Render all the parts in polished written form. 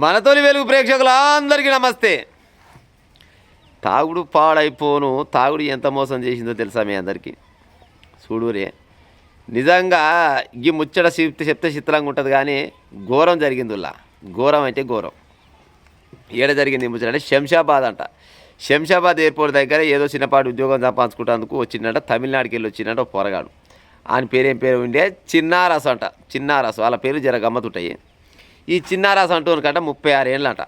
మనతోని వెలుగు ప్రేక్షకులందరికీ నమస్తే. తాగుడు పాడైపోను, తాగుడు ఎంత మోసం చేసిందో తెలుసా మీ అందరికీ? చూడురే, నిజంగా ఈ ముచ్చట చెప్తే చిత్రంగా ఉంటుంది, కానీ ఘోరం జరిగిందిలా. ఘోరం అంటే ఘోరం. ఏడ జరిగింది ముచ్చట అంటే శంషాబాద్ అంట. శంషాబాద్ ఎయిర్పోర్ట్ దగ్గర ఏదో చిన్నపాటి ఉద్యోగం సంపాదించుకుంటేందుకు వచ్చిందంట. తమిళనాడుకి వెళ్ళి వచ్చిందంట ఒక పొరగాడు. ఆయన పేరేం పేరు ఉండే, చిన్నారాసు అంట. చిన్నారాసు వాళ్ళ పేరు జర గమ్మతుంటాయి. ఈ చిన్నారాసు అంటూనకంట 36 ఏళ్ళు అంట.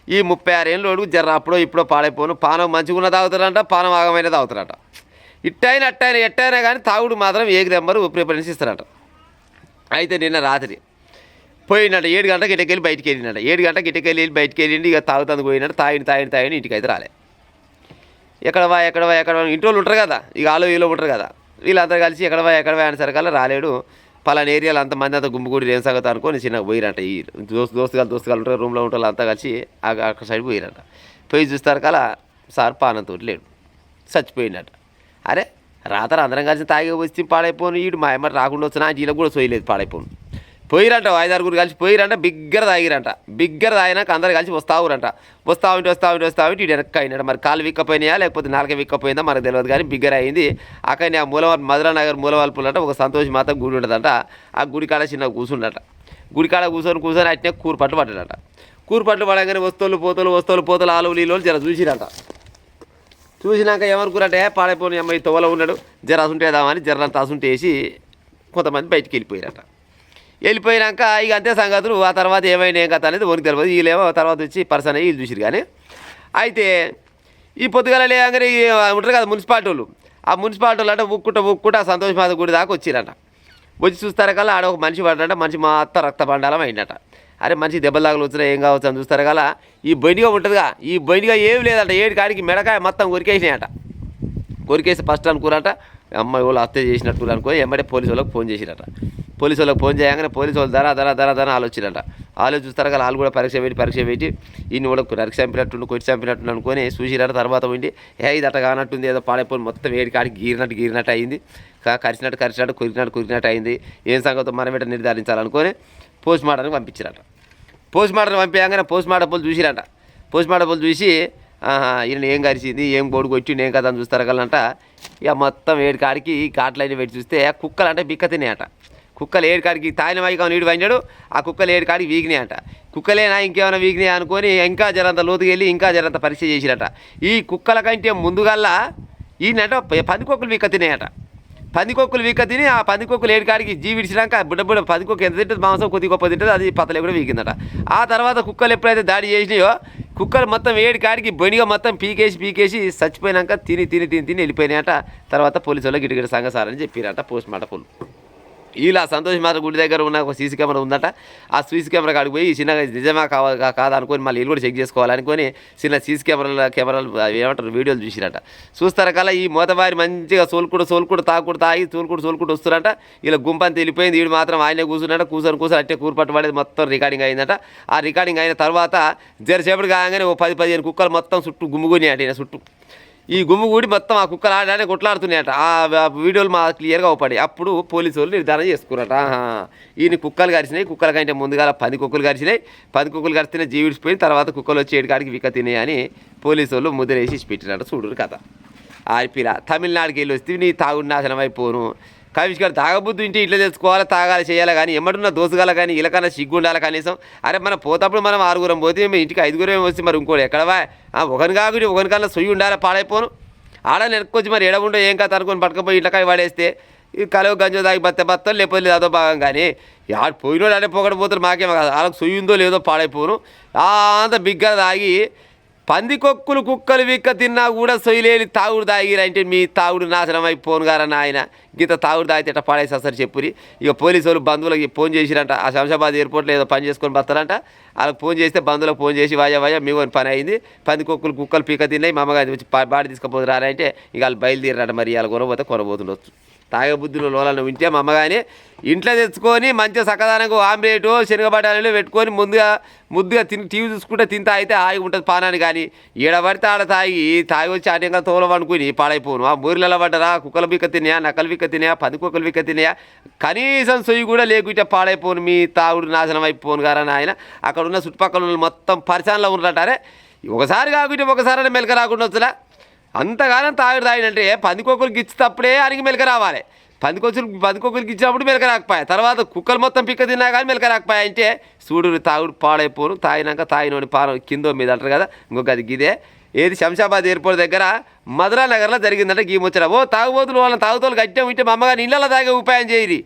ఈ 36 ఏళ్ళు జర అప్పుడో ఇప్పుడో పాడైపోను, పానం మంచిగా తాగుతారంట, పానం ఆగమైన తాగుతారంట. ఇట్టైనా అట్టైనా ఎట్టైనా కానీ తాగుడు మాత్రం ఏకి నెంబరు ప్రిఫరెన్స్ ఇస్తారంట. అయితే నిన్న రాత్రి పోయినట్ట 7 గంటలకు ఇటకెళ్ళి బయటికి వెళ్ళినట్ట. 7 గంటలకు ఇటకెళ్ళి బయటికి వెళ్ళిండి. ఇక తాగుతందుకు పోయినట్టు తాగిని ఇంటికి అయితే రాలే. ఎక్కడ ఇంట్లో ఉంటారు కదా, ఇక వీళ్ళు ఉంటారు కదా, వీళ్ళందరూ కలిసి ఎక్కడ అనేసరికల్లా రాలేడు. పలానా ఏరియాలో అంతమంది అంతా గుంపుకూడి ఏం సంగతి అనుకొని చిన్నగా పోయిరంట. ఈ దోస్తుగాలు ఉంటారు, రూమ్లో ఉంటారు, అంతా కలిసి అక్కడ సైడ్ పోయిరంట. పోయి చూస్తారు కలా సార్ పానంతో లేడు, చచ్చిపోయినట్ట. అరే రాత్రి అందరం కలిసి తాగి వచ్చి పాడైపోను, వీడు మా అమ్మ రాకుండా వచ్చినా వీళ్ళకి కూడా సోయలేదు, పాడైపోను. పోయిరంట 5-6 కలిసి పోయిరంట. బిగ్గర తాగిరంట. బిగ్గర తాగినాక అందరు కలిసి వస్తావురంట. వస్తా ఉంటే ఇటు వెనక్కి అయినాడు. మరి కాళ్ళు విక్కపోయినాయా లేకపోతే నాలుక విక్కపోయిందా మనకు తెలియదు, కానీ బిగ్గర అయింది. అక్కడ ఆ మధురానగర్ మూలవల్పులంట ఒక సంతోషి మాత్రం గుడి ఉంటుందంట. ఆ గుడికాడ చిన్న కూర్చుండట. గుడికాడ కూర్చొని అట్నే కూరపట్లు పట్టాడట. కూరపట్లు పడగానే వస్తువులు పోతలు ఆలువులు ఈలు జర చూసిరంట. చూసినాక ఏమనుకున్నట్టే పాడైపోయిన అమ్మాయి తొవలో ఉన్నాడు, జర అసుంటేదామని జరంత అసుంటే వేసి కొంతమంది బయటికి వెళ్ళిపోయారట. వెళ్ళిపోయినాక ఇక అంతే సంగతులు. ఆ తర్వాత ఏమైనా ఏం కథ అనేది ఓనికి తెలియదు. వీళ్ళేమో తర్వాత వచ్చి పర్సన్ అయ్యి వీళ్ళు చూసిరు. కానీ అయితే ఈ పొద్దుగల లేగానే ఉంటారు కదా మున్సిపాలిటీ వాళ్ళు, ఆ మున్సిపాలిటీ వాళ్ళు అంటే ఉక్కుంట సంతోష్ మాత గుడి దాకా వచ్చిరంట. వచ్చి చూస్తారు కల్లా ఆడ ఒక మనిషి పడ్డట. మనిషి మొత్తం రక్తబండాలం అయిందట. అరే మనిషి దెబ్బలు దాగులు వచ్చినా ఏం కావచ్చు అని చూస్తారు కల్లా ఈ బొండిగా ఉంటుందిగా, ఈ బొండిగా ఏమి లేదంట. 7 కాడికి మెడకాయ మొత్తం కొరికేసినాయట. కొరికేసి ఫస్ట్ అనుకురంట అమ్మాయి వాళ్ళు హత్య చేసినట్టు అనుకో ఎమ్మడే పోలీసు వాళ్ళకి ఫోన్ చేసిరట. పోలీసు వాళ్ళకి ఫోన్ చేయగానే పోలీసు వాళ్ళు ధర ఆలోచించట. ఆలోచిస్తారు కదా, వాళ్ళు కూడా పరీక్ష పెట్టి ఇన్ని కూడా నరికి చంపినట్టు కొట్టి చంపినట్టు అనుకొని చూసిరట. తర్వాత ఉండి ఇది అట్ట కానట్టుంది, ఏదో పాడైపోయి మొత్తం 7 కాడికి గీరినట్టు అయింది, కరిచినట్టు కురికినట్టు అయింది. ఏం సంగతి మనం ఎట్లా నిర్ధారించాలనుకొని పోస్ట్ మార్టంకి పంపించారట. పోస్ట్ మార్టం పంపించగానే పోస్ట్ మార్టం పోలు చూసిరట. పోస్ట్ మార్టం పోలు చూసి ఈయన ఏం కరిచింది, ఏం గోడు కొట్టిండు, ఏం కదా అని చూస్తారు కలంట. ఇక మొత్తం 7 కాడికి కాట్లైన పెట్టి చూస్తే కుక్కలు అంటే బిక్క తినేయట. కుక్కలు 7 కాడికి తాయిన వైగా నీడు వండాడు. ఆ కుక్కలు 7 కాడికి వీగినాయంట. కుక్కలేనా ఇంకేమైనా వీగినాయి అనుకొని ఇంకా జరంత లోతుకి వెళ్ళి ఇంకా జరంత పరీక్ష చేసిరట. ఈ కుక్కల కంటే ముందుగల్లా ఈయనంట పందికొక్కులు వీక్క తినేయట. పందికొక్కులు వీక్క తిని ఆ పందికొక్కులు 7 కాడికి విడిచినాక బుడ్డ పందికొక్కు ఎంత తింటుంది మాంసం కొద్ది గొప్ప తింటుంది, అది పతలే కూడా వీగిందట. ఆ తర్వాత కుక్కలు ఎప్పుడైతే దాడి చేసినాయో కుక్కలు మొత్తం 7 కాడికి బొనిగా మొత్తం పీకేసి చచ్చిపోయినాక తిని వెళ్ళిపోయినాయట. తర్వాత పోలీసు వాళ్ళు గిటగిట సంగసారని చెప్పారట పోస్ట్ మార్టం పోలు. ఇలా సంతోష్ మాత్రం గుడి దగ్గర ఉన్న ఒక సీసీ కెమెరా ఉందట. ఆ సీసీ కెమెరా కాడికి పోయి చిన్నగా నిజమా కాదా అనుకొని మళ్ళీ వీళ్ళు కూడా చెక్ చేసుకోవాలనుకొని చిన్న సీసీ కెమెరాలు ఏమంటారు వీడియోలు చూసిరట. చూస్తారు కల్లా ఈ మూతబారి మంచిగా సోలుకుడు తాగి సోలుకుడు వస్తున్నారట. ఇలా గుంపని తెలిపోయింది. వీడు మాత్రం ఆయనే కూర్చున్నట. కూర్చొని అట్టే కూరపట్టు పడేది మొత్తం రికార్డింగ్ అయిందట. ఆ రికార్డింగ్ అయిన తర్వాత జరసేపటి కాగానే ఓ 10-15 కుక్కలు మొత్తం చుట్టూ గుమ్ముగున్నాయట. ఈయన చుట్టూ ఈ గుమ్ముగూడి మొత్తం ఆ కుక్కలు ఆడడానికి కొట్లాడుతున్నాయట. ఆ వీడియోలు మా క్లియర్గా అవపడి అప్పుడు పోలీసు వాళ్ళు నిర్ధారణ చేసుకున్నట. ఈయన కుక్కలు కరిచినాయి, కుక్కల కంటే ముందుగా 10 కుక్కలు కరిచినాయి. 10 కుక్కలు కరిస్తేనే జీవిడిచిపోయింది. తర్వాత కుక్కలు వచ్చి 7 కాడికి విక్క తినాయి అని పోలీసు వాళ్ళు ముద్రేసి పెట్టినట్టు చూడరు కథ. ఆర్పిలా తమిళనాడుకి వెళ్ళి వస్తే నీ తాగుడు నాశనం అయిపోను. కవిష్ గారు తాగబుద్ధి ఇంటి ఇట్లా తెచ్చుకోవాలి, తాగాలి, చేయాలి, కానీ ఎమ్మడున్న దోసుగాల కానీ ఇలాకన్నా సిగ్గు ఉండాలి కనీసం. అరే మనం పోతప్పుడు మనం 6 పోతే ఇంటికి 5 వస్తే మరి ఇంకోటి ఎక్కడవా ఒకని కాకుండా ఒకనికన్నా సొయ్యి ఉండాలి, పాడైపోను. ఆడ నెక్కొచ్చి మరి ఎడవుండో ఏం కాదు అనుకొని పట్టుకపోయి ఇట్లకాయ పడేస్తే ఈ కలవ గంజో దాగి బత్తలు లేకపోతే లేదో భాగం. కానీ ఆడ పోయినోడు అంటే పోతారు, మాకేమో కాదు. వాళ్ళకి సొయ్యి ఉందో లేదో పాడైపోను. అంత బిగ్గా తాగి పందికొక్కులు కుక్కలు విక్క తిన్నా కూడా సొయ్యలేని తాగుడు తాగిరంటే మీ తాగుడు నాశనం అయిపోను గారన్న ఆయన. గీత తాగుడు తాగితే ఎట్లా పాడేసి అసలు చెప్పురి. ఇక పోలీసు వాళ్ళు బంధువులకి ఫోన్ చేసిరంట. ఆ శంషాబాద్ ఎయిర్పోర్ట్లో ఏదో పని చేసుకొని బతారంట. వాళ్ళకి ఫోన్ చేస్తే బంధువులకు ఫోన్ చేసి వాయ మీ పని అయింది, కుక్కలు పీక తిన్నాయి, మా అమ్మగారి బాడీ తీసుకుపోతున్నారు అంటే ఇక వాళ్ళు బయలుదేరారట. మరి వాళ్ళు కొనబోతుండొచ్చు. తాగే బుద్ధిలో లోలను వింటే మా అమ్మగాని ఇంట్లో తెచ్చుకొని మంచిగా సకదానంగా ఆమ్లెటు శనగబట్టాలు పెట్టుకొని ముద్దుగా తిని టీవీ చూసుకుంటే తింటా అయితే హాయిగా ఉంటుంది పానాన్ని. కానీ ఈడబడితే ఆడ తాగి వచ్చి ఆటంగా తోలం అనుకుని పాడైపోను. ఆ బూరిలలో పడ్డరా కుక్కల బిక్క తినేయా, నక్కల బిక్క తినేయా, పందికొక్కల బిక్క తినేయా, కనీసం సొయ్యి కూడా లేకుంటే పాడైపోను. మీ తాగుడు నాశనం అయిపోను గారా ఆయన. అక్కడ ఉన్న చుట్టుపక్కల ఉన్న మొత్తం పరిశానలో ఉన్నట్టారే. ఒకసారి కాకుంటే ఒకసారి మెలక రాకుండా వచ్చులా. అంతగానం తాగినంటే పందికొక్కరికి ఇచ్చేటప్పుడే అనికి మెలక రావాలి. పందికొక్కరికి ఇచ్చినప్పుడు మెలక రాకపోయా, తర్వాత కుక్కలు మొత్తం పిక్క తిన్నా కానీ మెలక రాకపోయా. అంటే చూడు తాగుడు పాడైపోను. తాగినాక తాగినోని పానం కిందో మీద అంటారు కదా. ఇంకొక అది గిదే ఏది శంషాబాద్ ఎయిర్పోర్ట్ దగ్గర మధురా నగర్లో జరిగిందంటే గీ ముచ్చట. తాగుబోతులు వాళ్ళని తాగుతోలు గట్టిగా ఉంటే మా అమ్మగారు ఇళ్ళలో తాగే ఉపాయం చేయరి.